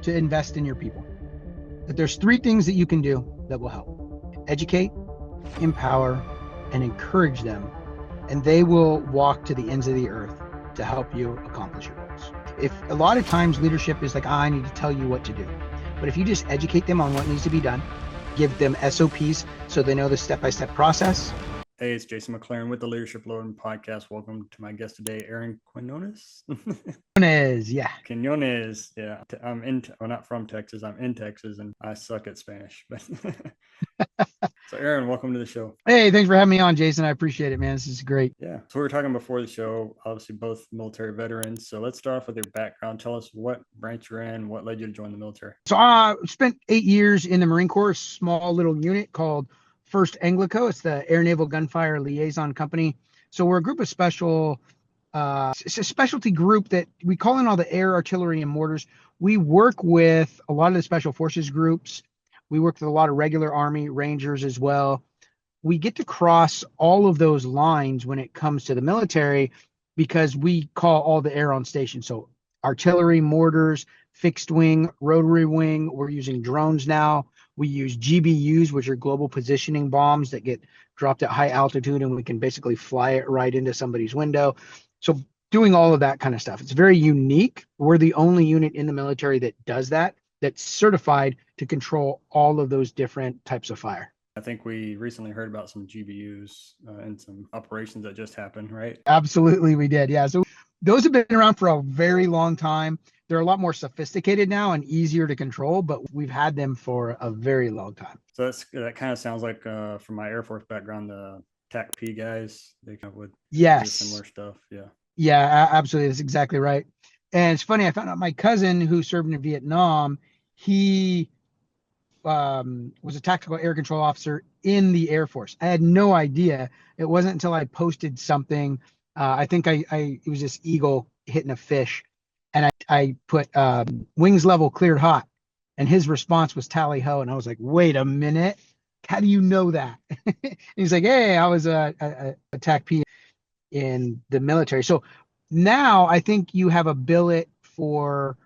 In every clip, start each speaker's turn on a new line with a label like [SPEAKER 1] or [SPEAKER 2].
[SPEAKER 1] to invest in your people. That there's 3 things that you can do that will help: educate, empower, and encourage them, and they will walk to the ends of the earth to help you accomplish your goals. If a lot of times leadership is like, I need to tell you what to do. But if you just educate them on what needs to be done, give them SOPs so they know the step-by-step process.
[SPEAKER 2] Hey, it's Jason McClaren with the Leadership Loading Podcast. Welcome to my guest today, Quinonez.
[SPEAKER 1] Quinonez, yeah.
[SPEAKER 2] Quinonez, yeah. I'm not from Texas. I'm in Texas, and I suck at Spanish. But so, Aaron, welcome to the show.
[SPEAKER 1] Hey, thanks for having me on, Jason. I appreciate it, man. This is great.
[SPEAKER 2] Yeah. So we were talking before the show, obviously both military veterans. So let's start off with your background. Tell us what branch you're in, what led you to join the military.
[SPEAKER 1] So I spent 8 years in the Marine Corps, a small little unit called First ANGLICO. It's the Air Naval Gunfire Liaison Company. So we're a group of it's a specialty group that we call in all the air, artillery, and mortars. We work with a lot of the special forces groups. We work with a lot of regular Army Rangers as well. We get to cross all of those lines when it comes to the military because we call all the air on station. So artillery, mortars, fixed wing, rotary wing. We're using drones now. We use GBUs, which are global positioning bombs that get dropped at high altitude, and we can basically fly it right into somebody's window. So doing all of that kind of stuff. It's very unique. We're the only unit in the military that does that, that's certified to control all of those different types of fire.
[SPEAKER 2] I think we recently heard about some GBUs and some operations that just happened, right?
[SPEAKER 1] Absolutely, we did. Yeah. So those have been around for a very long time. They're a lot more sophisticated now and easier to control, but we've had them for a very long time.
[SPEAKER 2] So that kind of sounds like from my Air Force background, the TAC-P guys, they kind of would do similar stuff. Yeah.
[SPEAKER 1] Yeah, absolutely. That's exactly right. And it's funny, I found out my cousin who served in Vietnam, he was a tactical air control officer in the Air Force. I had no idea. It wasn't until I posted something. I think it was this eagle hitting a fish, and I put wings level cleared hot, and his response was tally ho, and I was like, wait a minute, how do you know that? He's like, hey, I was a TAC-P in the military. So now I think you have a billet for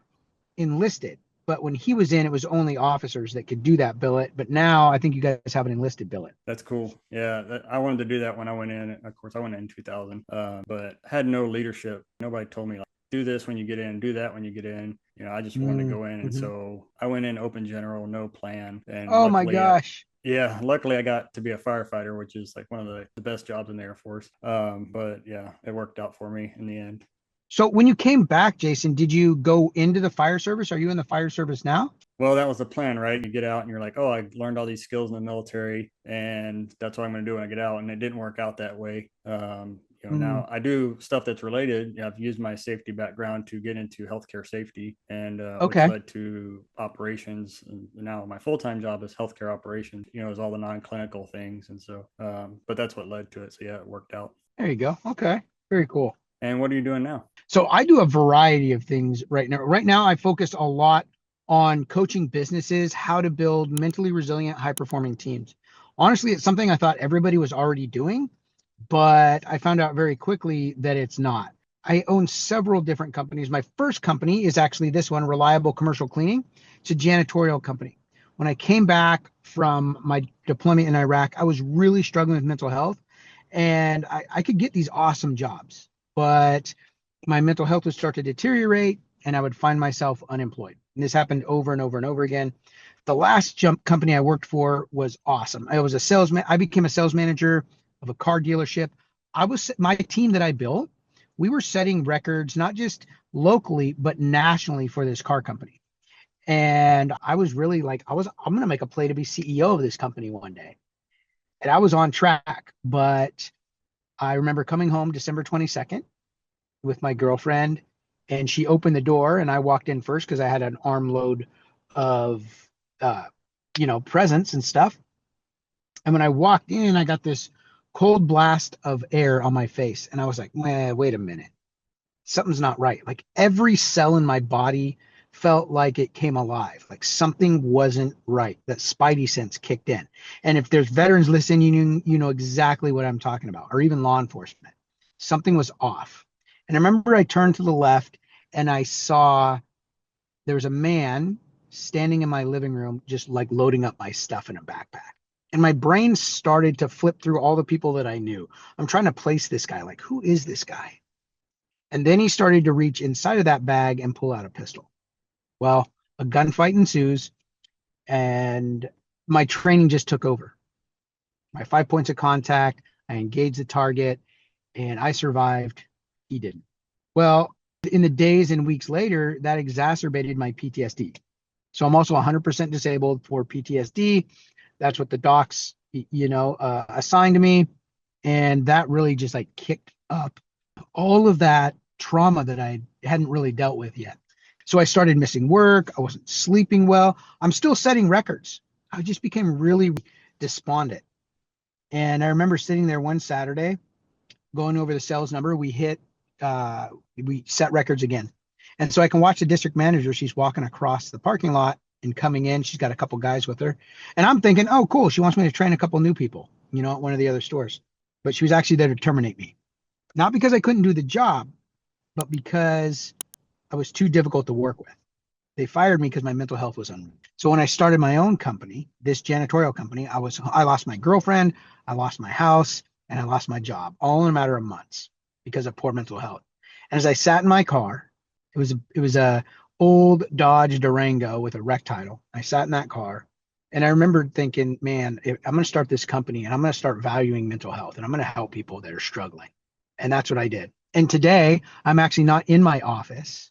[SPEAKER 1] enlisted. But when he was in, it was only officers that could do that billet. But now I think you guys have an enlisted billet.
[SPEAKER 2] That's cool. Yeah, I wanted to do that when I went in. Of course, I went in 2000, but had no leadership. Nobody told me, like, do this when you get in, do that when you get in. You know, I just wanted to go in. And so I went in open general, no plan. And
[SPEAKER 1] oh my gosh.
[SPEAKER 2] Luckily I got to be a firefighter, which is like one of the best jobs in the Air Force. But yeah, it worked out for me in the end.
[SPEAKER 1] So when you came back, Jason, did you go into the fire service? Are you in the fire service now?
[SPEAKER 2] Well, that was the plan, right? You get out and you're like, oh, I learned all these skills in the military, and that's what I'm going to do when I get out. And it didn't work out that way. Now I do stuff that's related. I've used my safety background to get into healthcare safety, and which led to operations. And now my full-time job is healthcare operations, is all the non-clinical things. And so, but that's what led to it. So yeah, it worked out.
[SPEAKER 1] There you go. Okay. Very cool.
[SPEAKER 2] And what are you doing now?
[SPEAKER 1] So I do a variety of things right now. Right now, I focus a lot on coaching businesses, how to build mentally resilient, high-performing teams. Honestly, it's something I thought everybody was already doing, but I found out very quickly that it's not. I own several different companies. My first company is actually this one, Reliable Commercial Cleaning. It's a janitorial company. When I came back from my deployment in Iraq, I was really struggling with mental health, and I could get these awesome jobs, but my mental health would start to deteriorate and I would find myself unemployed. And this happened over and over and over again. The last company I worked for was awesome. I was a salesman. I became a sales manager of a car dealership. My team that I built, we were setting records, not just locally, but nationally for this car company. And I was really like, I'm going to make a play to be CEO of this company one day. And I was on track, but I remember coming home December 22nd with my girlfriend, and she opened the door and I walked in first because I had an armload of, presents and stuff. And when I walked in, I got this cold blast of air on my face. And I was like, wait a minute. Something's not right. Like every cell in my body felt like it came alive. Like something wasn't right. That spidey sense kicked in. And if there's veterans listening, you know exactly what I'm talking about, or even law enforcement. Something was off. And I remember I turned to the left and I saw there was a man standing in my living room, just like loading up my stuff in a backpack. And my brain started to flip through all the people that I knew. I'm trying to place this guy. Like, who is this guy? And then he started to reach inside of that bag and pull out a pistol. Well, a gunfight ensues, and my training just took over. My 5 points of contact, I engaged the target, and I survived. He didn't. Well, in the days and weeks later, that exacerbated my PTSD. So I'm also 100% disabled for PTSD. That's what the docs, assigned to me. And that really just like kicked up all of that trauma that I hadn't really dealt with yet. So I started missing work. I wasn't sleeping well. I'm still setting records. I just became really despondent. And I remember sitting there one Saturday, going over the sales number. We set records again. And so I can watch the district manager. She's walking across the parking lot and coming in. She's got a couple guys with her. And I'm thinking, oh, cool. She wants me to train a couple new people, at one of the other stores. But she was actually there to terminate me. Not because I couldn't do the job, but because I was too difficult to work with. They fired me because my mental health was unreal. So when I started my own company, this janitorial company, I lost my girlfriend, I lost my house, and I lost my job, all in a matter of months because of poor mental health. And as I sat in my car, it was a old Dodge Durango with a wreck title. I sat in that car, and I remember thinking, man, I'm going to start this company, and I'm going to start valuing mental health, and I'm going to help people that are struggling. And that's what I did. And today, I'm actually not in my office.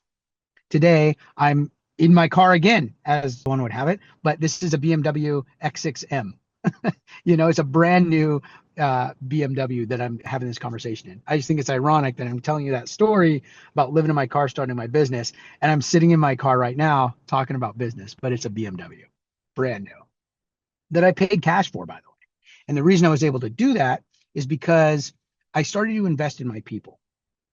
[SPEAKER 1] Today, I'm in my car again, as one would have it, but this is a BMW X6M. It's a brand new BMW that I'm having this conversation in. I just think it's ironic that I'm telling you that story about living in my car, starting my business, and I'm sitting in my car right now talking about business, but it's a BMW, brand new, that I paid cash for, by the way. And the reason I was able to do that is because I started to invest in my people.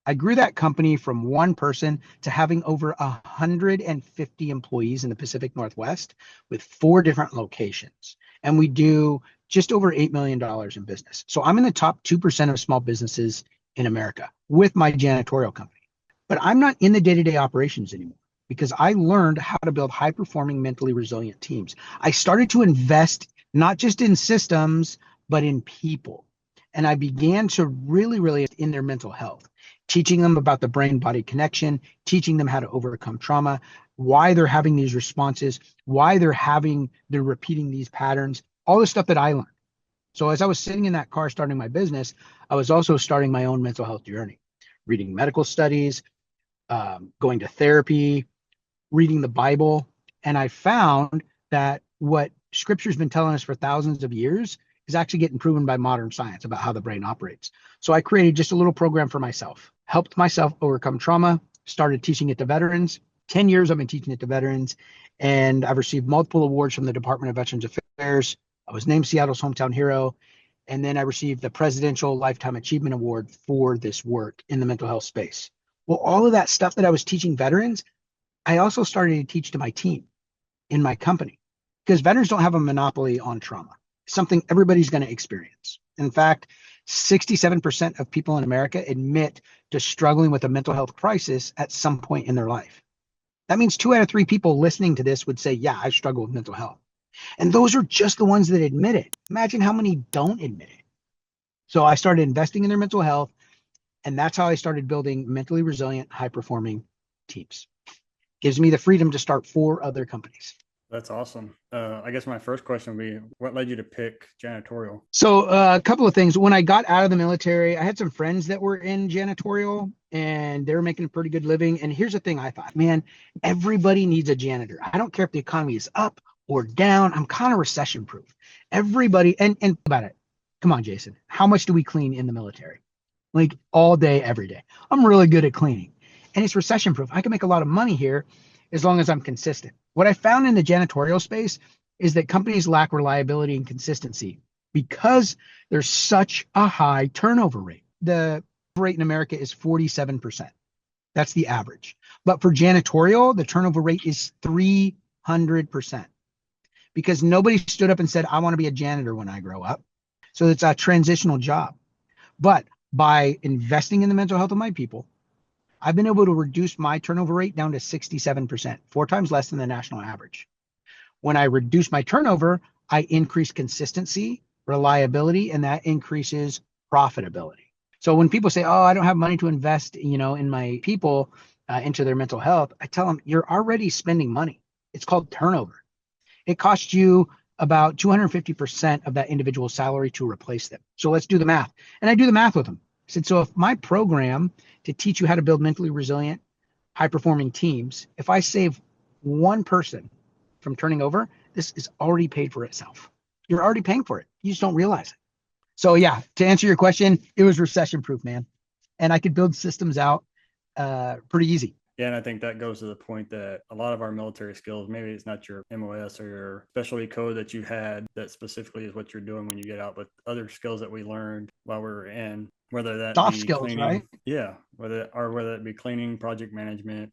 [SPEAKER 1] I grew that company from one person to having over 150 employees in the Pacific Northwest with 4 different locations. And we do just over $8 million in business. So I'm in the top 2% of small businesses in America with my janitorial company. But I'm not in the day-to-day operations anymore because I learned how to build high-performing, mentally resilient teams. I started to invest not just in systems, but in people. And I began to really in their mental health, teaching them about the brain-body connection, teaching them how to overcome trauma, why they're having these responses, why they're repeating these patterns, all the stuff that I learned. So as I was sitting in that car starting my business, I was also starting my own mental health journey, reading medical studies, going to therapy, reading the Bible. And I found that what Scripture's been telling us for thousands of years is actually getting proven by modern science about how the brain operates. So I created just a little program for myself, helped myself overcome trauma, started teaching it to veterans. 10 years I've been teaching it to veterans, and I've received multiple awards from the Department of Veterans Affairs. I was named Seattle's Hometown Hero, and then I received the Presidential Lifetime Achievement Award for this work in the mental health space. Well, all of that stuff that I was teaching veterans, I also started to teach to my team in my company, because veterans don't have a monopoly on trauma. It's something everybody's going to experience. In fact, 67% of people in America admit to struggling with a mental health crisis at some point in their life. That means 2 out of 3 people listening to this would say, yeah, I struggle with mental health. And those are just the ones that admit it. Imagine how many don't admit it. So I started investing in their mental health, and that's how I started building mentally resilient, high-performing teams. Gives me the freedom to start 4 other companies.
[SPEAKER 2] That's awesome. I guess my first question would be, what led you to pick janitorial?
[SPEAKER 1] So a couple of things. When I got out of the military, I had some friends that were in janitorial, and they were making a pretty good living. And here's the thing I thought, man, everybody needs a janitor. I don't care if the economy is up or down. I'm kind of recession proof. Everybody, and about it. Come on, Jason. How much do we clean in the military? Like all day, every day. I'm really good at cleaning, and it's recession proof. I can make a lot of money here as long as I'm consistent. What I found in the janitorial space is that companies lack reliability and consistency because there's such a high turnover rate. The rate in America is 47%. That's the average. But for janitorial, the turnover rate is 300% because nobody stood up and said, I want to be a janitor when I grow up. So it's a transitional job. But by investing in the mental health of my people, I've been able to reduce my turnover rate down to 67%, 4 times less than the national average. When I reduce my turnover, I increase consistency, reliability, and that increases profitability. So when people say, "Oh, I don't have money to invest, in my people, into their mental health," I tell them, "You're already spending money. It's called turnover. It costs you about 250% of that individual's salary to replace them. So let's do the math." And I do the math with them. I said, "So if my program to teach you how to build mentally resilient, high performing teams, if I save one person from turning over, this is already paid for itself. You're already paying for it. You just don't realize it." So yeah, to answer your question, it was recession proof, man. And I could build systems out pretty easy.
[SPEAKER 2] Yeah, and I think that goes to the point that a lot of our military skills, maybe it's not your MOS or your specialty code that you had that specifically is what you're doing when you get out, but other skills that we learned while we were in, whether that
[SPEAKER 1] Soft
[SPEAKER 2] be
[SPEAKER 1] skills,
[SPEAKER 2] cleaning,
[SPEAKER 1] right?
[SPEAKER 2] yeah, whether it be cleaning, project management.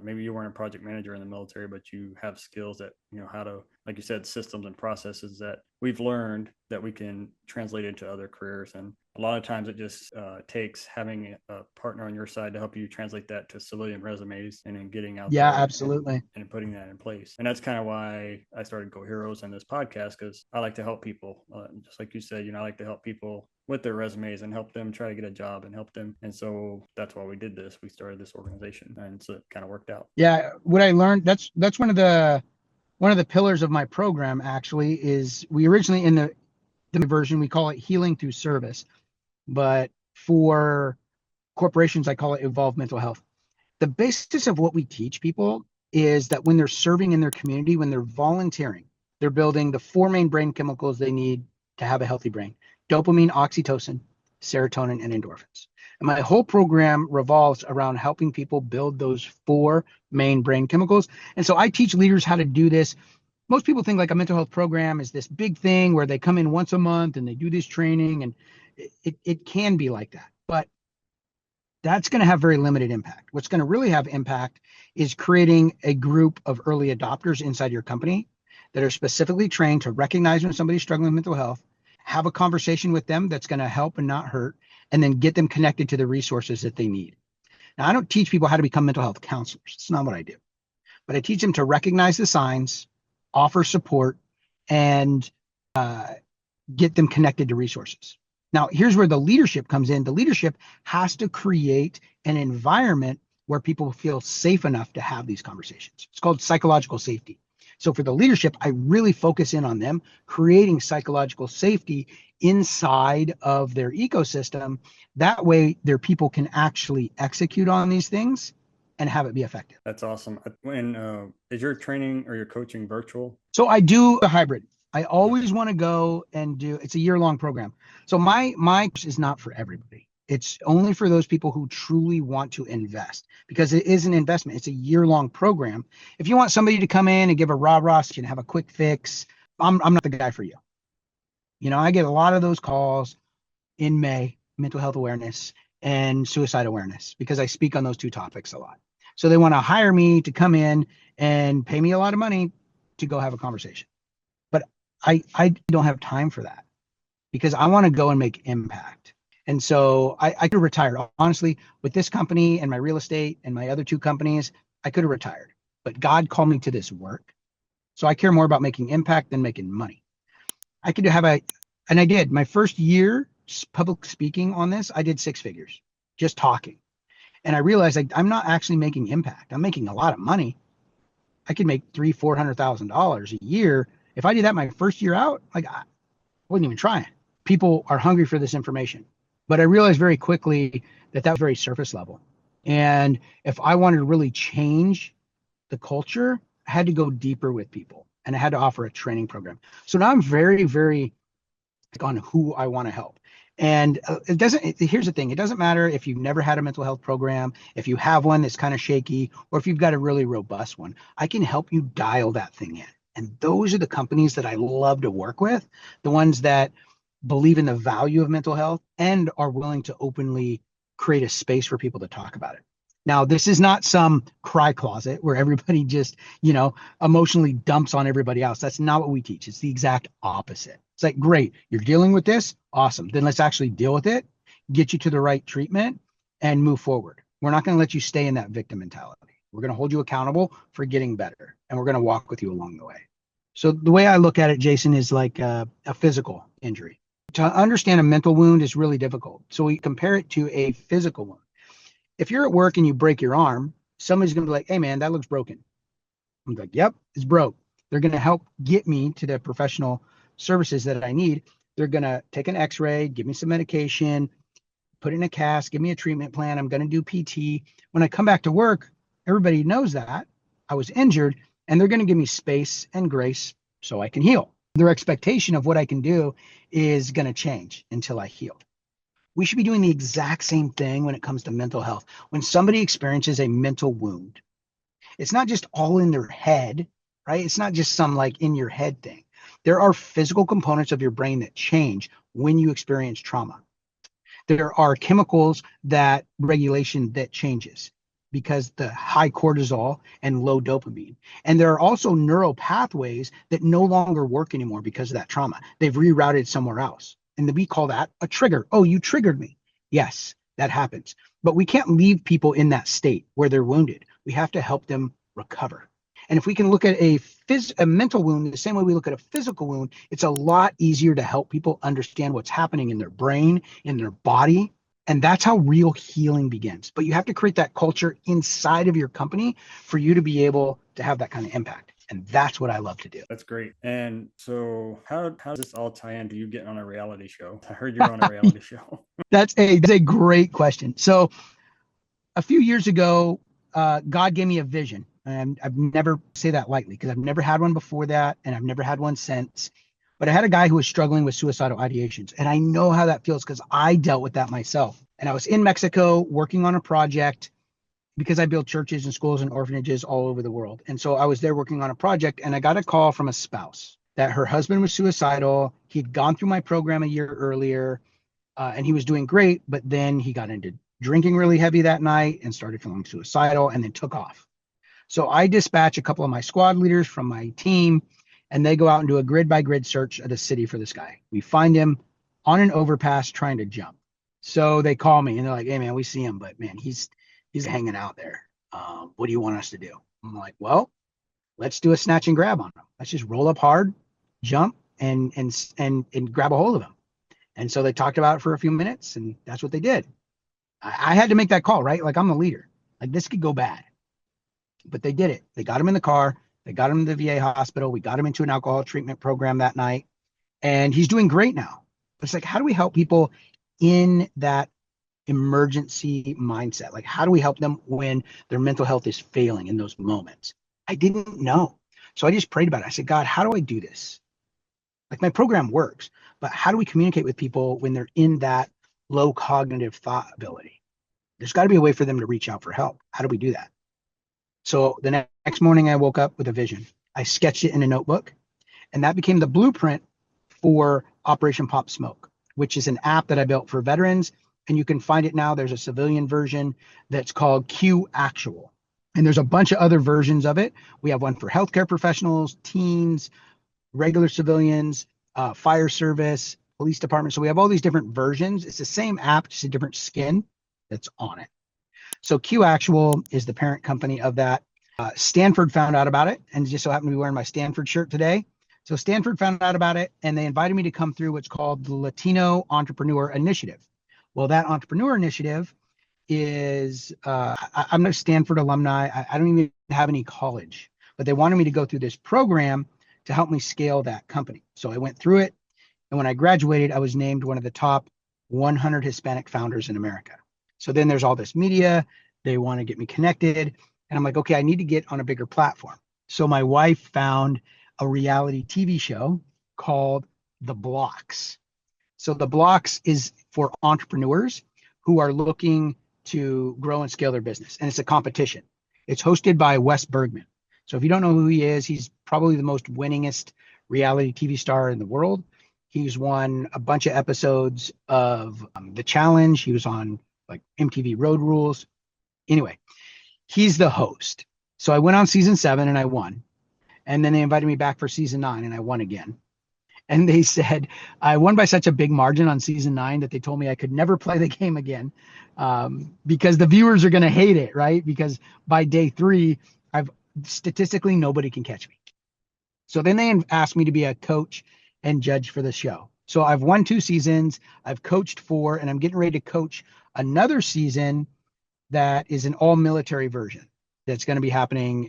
[SPEAKER 2] Maybe you weren't a project manager in the military, but you have skills that, how to, like you said, systems and processes that we've learned that we can translate into other careers. And a lot of times it just takes having a partner on your side to help you translate that to civilian resumes and then getting out
[SPEAKER 1] Yeah,
[SPEAKER 2] there
[SPEAKER 1] absolutely.
[SPEAKER 2] and putting that in place. And that's kind of why I started Go Heroes on this podcast, because I like to help people. Just like you said, I like to help people with their resumes and help them try to get a job and help them. And so that's why we did this. We started this organization, and so it kind of worked out.
[SPEAKER 1] Yeah, what I learned, that's one of the pillars of my program actually is we originally in the version we call it healing through service, but for corporations I call it evolved mental health. The basis of what we teach people is that when they're serving in their community, when they're volunteering, they're building the four main brain chemicals they need to have a healthy brain: dopamine, oxytocin, serotonin, and endorphins. And my whole program revolves around helping people build those four main brain chemicals. And so I teach leaders how to do this. Most people think like a mental health program is this big thing where they come in once a month and they do this training, and it can be like that. But that's going to have very limited impact. What's going to really have impact is creating a group of early adopters inside your company that are specifically trained to recognize when somebody's struggling with mental health, have a conversation with them that's going to help and not hurt, and then get them connected to the resources that they need. Now, I don't teach people how to become mental health counselors. It's not what I do. But I teach them to recognize the signs, offer support, and get them connected to resources. Now, here's where the leadership comes in. The leadership has to create an environment where people feel safe enough to have these conversations. It's called psychological safety. So for the leadership, I really focus in on them creating psychological safety inside of their ecosystem. That way, their people can actually execute on these things and have it be effective.
[SPEAKER 2] That's awesome. When is your training or your coaching virtual?
[SPEAKER 1] So I do a hybrid. I always want to go and do, it's a year-long program. So my course is not for everybody. It's only for those people who truly want to invest, because it is an investment. It's a year-long program. If you want somebody to come in and give a rah-rah and have a quick fix, I'm not the guy for you. I get a lot of those calls in May, mental health awareness and suicide awareness, because I speak on those two topics a lot. So they want to hire me to come in and pay me a lot of money to go have a conversation. But I don't have time for that, because I want to go and make impact. And so I could retire. Honestly, with this company and my real estate and my other two companies, I could have retired. But God called me to this work. So I care more about making impact than making money. I could have and I did. My first year public speaking on this, I did 6 figures just talking. And I realized I'm not actually making impact. I'm making a lot of money. I could make $300,000-$400,000 a year. If I did that my first year out, I wasn't even trying. People are hungry for this information. But I realized very quickly that was very surface level. And if I wanted to really change the culture, I had to go deeper with people, and I had to offer a training program. So now I'm very, very on who I want to help. And here's the thing. It doesn't matter if you've never had a mental health program, if you have one that's kind of shaky, or if you've got a really robust one. I can help you dial that thing in. And those are the companies that I love to work with, the ones that believe in the value of mental health and are willing to openly create a space for people to talk about it. Now, this is not some cry closet where everybody just, emotionally dumps on everybody else. That's not what we teach. It's the exact opposite. It's like, great, you're dealing with this. Awesome. Then let's actually deal with it, get you to the right treatment, and move forward. We're not going to let you stay in that victim mentality. We're going to hold you accountable for getting better, and we're going to walk with you along the way. So the way I look at it, Jason, is like a physical injury. To understand a mental wound is really difficult. So we compare it to a physical wound. If you're at work and you break your arm, somebody's going to be like, hey, man, that looks broken. I'm like, yep, it's broke. They're going to help get me to the professional services that I need. They're going to take an x-ray, give me some medication, put in a cast, give me a treatment plan. I'm going to do PT. When I come back to work, everybody knows that I was injured, and they're going to give me space and grace so I can heal. Their expectation of what I can do is going to change until I heal. We should be doing the exact same thing when it comes to mental health. When somebody experiences a mental wound, it's not just all in their head, right? It's not just some like in your head thing. There are physical components of your brain that change when you experience trauma. There are chemicals that regulation that changes because the high cortisol and low dopamine. And there are also neural pathways that no longer work anymore because of that trauma. They've rerouted somewhere else. And we call that a trigger. Oh, you triggered me. Yes, that happens. But we can't leave people in that state where they're wounded. We have to help them recover. And if we can look at a mental wound the same way we look at a physical wound, it's a lot easier to help people understand what's happening in their brain, in their body. And that's how real healing begins. But you have to create that culture inside of your company for you to be able to have that kind of impact. And that's what I love to do.
[SPEAKER 2] That's great. And so how does this all tie into you getting on a reality show? I heard you're on a reality show.
[SPEAKER 1] That's a great question. So a few years ago, God gave me a vision. And I've never say that lightly because I've never had one before that, and I've never had one since. But I had a guy who was struggling with suicidal ideations, and I know how that feels because I dealt with that myself. And I was in Mexico working on a project because I build churches and schools and orphanages all over the world. And so I was there working on a project, and I got a call from a spouse that her husband was suicidal. He'd gone through my program a year earlier, and he was doing great, but then he got into drinking really heavy that night and started feeling suicidal and then took off. So I dispatch a couple of my squad leaders from my team, and they go out and do a grid by grid search of the city for this guy. We find him on an overpass trying to jump. So they call me and they're like, hey man, we see him, but man, he's hanging out there. What do you want us to do? I'm like, well, let's do a snatch and grab on him. Let's just roll up hard, jump, and grab a hold of him. And so they talked about it for a few minutes, and that's what they did. I had to make that call, right? Like, I'm the leader. Like, this could go bad. But they did it. They got him in the car. They got him to the VA hospital. We got him into an alcohol treatment program that night. And he's doing great now. But it's like, how do we help people in that emergency mindset? Like, how do we help them when their mental health is failing in those moments? I didn't know. So I just prayed about it. I said, God, how do I do this? Like, my program works, but how do we communicate with people when they're in that low cognitive thought ability? There's got to be a way for them to reach out for help. How do we do that? So the next morning I woke up with a vision. I sketched it in a notebook, and that became the blueprint for Operation Pop Smoke, which is an app that I built for veterans. And you can find it now. There's a civilian version that's called Q Actual. And there's a bunch of other versions of it. We have one for healthcare professionals, teens, regular civilians, fire service, police department. So we have all these different versions. It's the same app, just a different skin that's on it. So Q Actual is the parent company of that. Stanford found out about it and just so happened to be wearing my Stanford shirt today. So Stanford found out about it and they invited me to come through what's called the Latino Entrepreneur Initiative. Well, that entrepreneur initiative is, I'm a Stanford alumni. I don't even have any college, but they wanted me to go through this program to help me scale that company. So I went through it. And when I graduated, I was named one of the top 100 Hispanic founders in America. So then there's all this media. They want to get me connected. And I'm like, okay, I need to get on a bigger platform. So my wife found a reality TV show called The Blox. So The Blox is for entrepreneurs who are looking to grow and scale their business. And it's a competition. It's hosted by Wes Bergman. So if you don't know who he is, he's probably the most winningest reality TV star in the world. He's won a bunch of episodes of The Challenge. He was on like MTV Road Rules. Anyway, he's the host. So I went on season 7 and I won. And then they invited me back for season 9 and I won again. And they said I won by such a big margin on season 9 that they told me I could never play the game again because the viewers are going to hate it, right? Because by day 3, statistically nobody can catch me. So then they asked me to be a coach and judge for the show. So I've won 2 seasons, I've coached 4, and I'm getting ready to coach another season that is an all military version that's going to be happening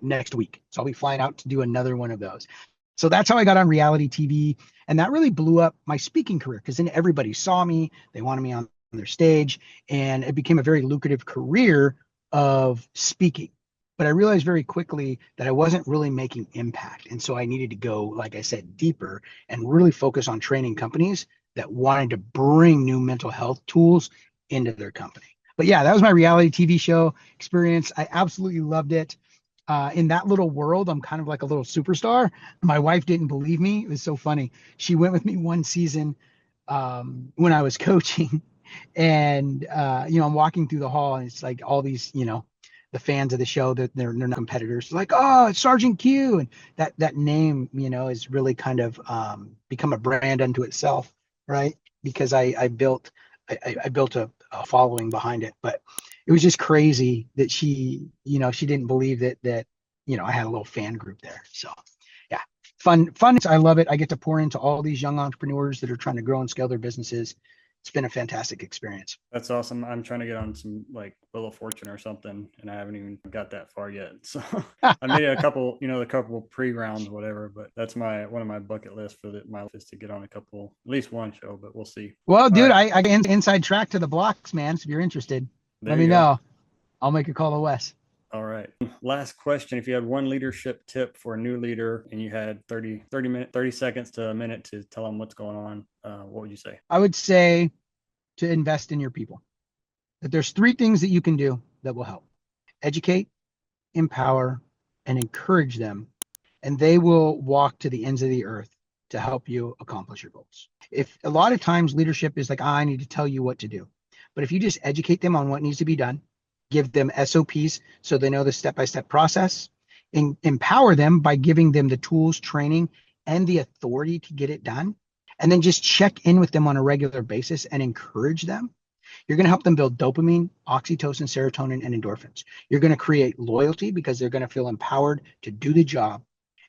[SPEAKER 1] next week. So I'll be flying out to do another one of those. So that's how I got on reality TV. And that really blew up my speaking career, because then everybody saw me, they wanted me on their stage, and it became a very lucrative career of speaking. But I realized very quickly that I wasn't really making impact. And so I needed to go, like I said, deeper and really focus on training companies that wanted to bring new mental health tools into their company. But yeah, that was my reality TV show experience. I absolutely loved it. In that little world, I'm kind of like a little superstar. My wife didn't believe me. It was so funny. She went with me one season when I was coaching, and I'm walking through the hall, and it's like all these, the fans of the show, that they're not competitors, like, oh, it's Sergeant Q, and that name, is really kind of become a brand unto itself, right? Because I built a following behind it. But it was just crazy that she didn't believe that I had a little fan group there. So yeah, fun. I love it. I get to pour into all these young entrepreneurs that are trying to grow and scale their businesses. It's been a fantastic experience.
[SPEAKER 2] That's awesome. I'm trying to get on some like Wheel of Fortune or something, and I haven't even got that far yet. So I made a couple, a couple pre-rounds, whatever. But that's one of my bucket lists for my life is to get on at least one show. But we'll see.
[SPEAKER 1] Well, dude, right. I get inside track to the Blox, man. So if you're interested, let me know. I'll make a call to Wes.
[SPEAKER 2] All right. Last question. If you had one leadership tip for a new leader and you had 30 seconds to a minute to tell them what's going on, what would you say?
[SPEAKER 1] I would say to invest in your people. That there's 3 things that you can do that will help. Educate, empower, and encourage them. And they will walk to the ends of the earth to help you accomplish your goals. If a lot of times leadership is like, I need to tell you what to do. But if you just educate them on what needs to be done, give them SOPs so they know the step-by-step process, and empower them by giving them the tools, training, and the authority to get it done, and then just check in with them on a regular basis and encourage them, you're going to help them build dopamine, oxytocin, serotonin, and endorphins. You're going to create loyalty because they're going to feel empowered to do the job,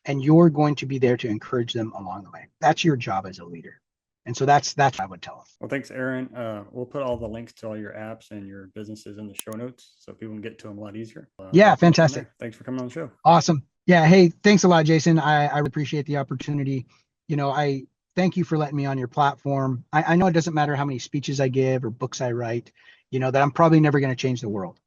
[SPEAKER 1] and you're going to be there to encourage them along the way. That's your job as a leader. And so that's what I would tell them.
[SPEAKER 2] Well, thanks, Aaron. We'll put all the links to all your apps and your businesses in the show notes so people can get to them a lot easier.
[SPEAKER 1] Yeah, fantastic.
[SPEAKER 2] Thanks for coming on the show.
[SPEAKER 1] Awesome. Yeah. Hey, thanks a lot, Jason. I appreciate the opportunity. I thank you for letting me on your platform. I know it doesn't matter how many speeches I give or books I write, that I'm probably never going to change the world.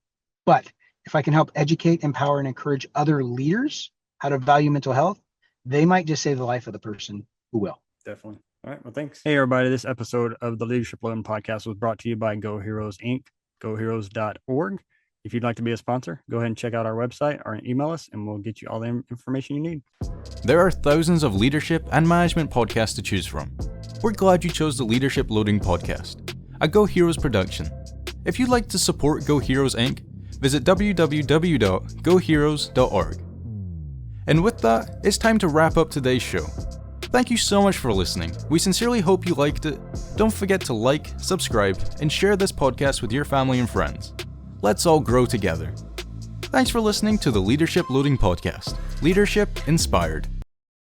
[SPEAKER 1] But if I can help educate, empower, and encourage other leaders how to value mental health, they might just save the life of the person who will.
[SPEAKER 2] Definitely. All right. Well, thanks. Hey, everybody. This episode of the Leadership Loading Podcast was brought to you by Go Heroes Inc., goheroes.org. If you'd like to be a sponsor, go ahead and check out our website or email us, and we'll get you all the information you need.
[SPEAKER 3] There are thousands of leadership and management podcasts to choose from. We're glad you chose the Leadership Loading Podcast, a Go Heroes production. If you'd like to support Go Heroes Inc., visit www.goheroes.org. And with that, it's time to wrap up today's show. Thank you so much for listening. We sincerely hope you liked it. Don't forget to like, subscribe, and share this podcast with your family and friends. Let's all grow together. Thanks for listening to the Leadership Loading Podcast. Leadership inspired.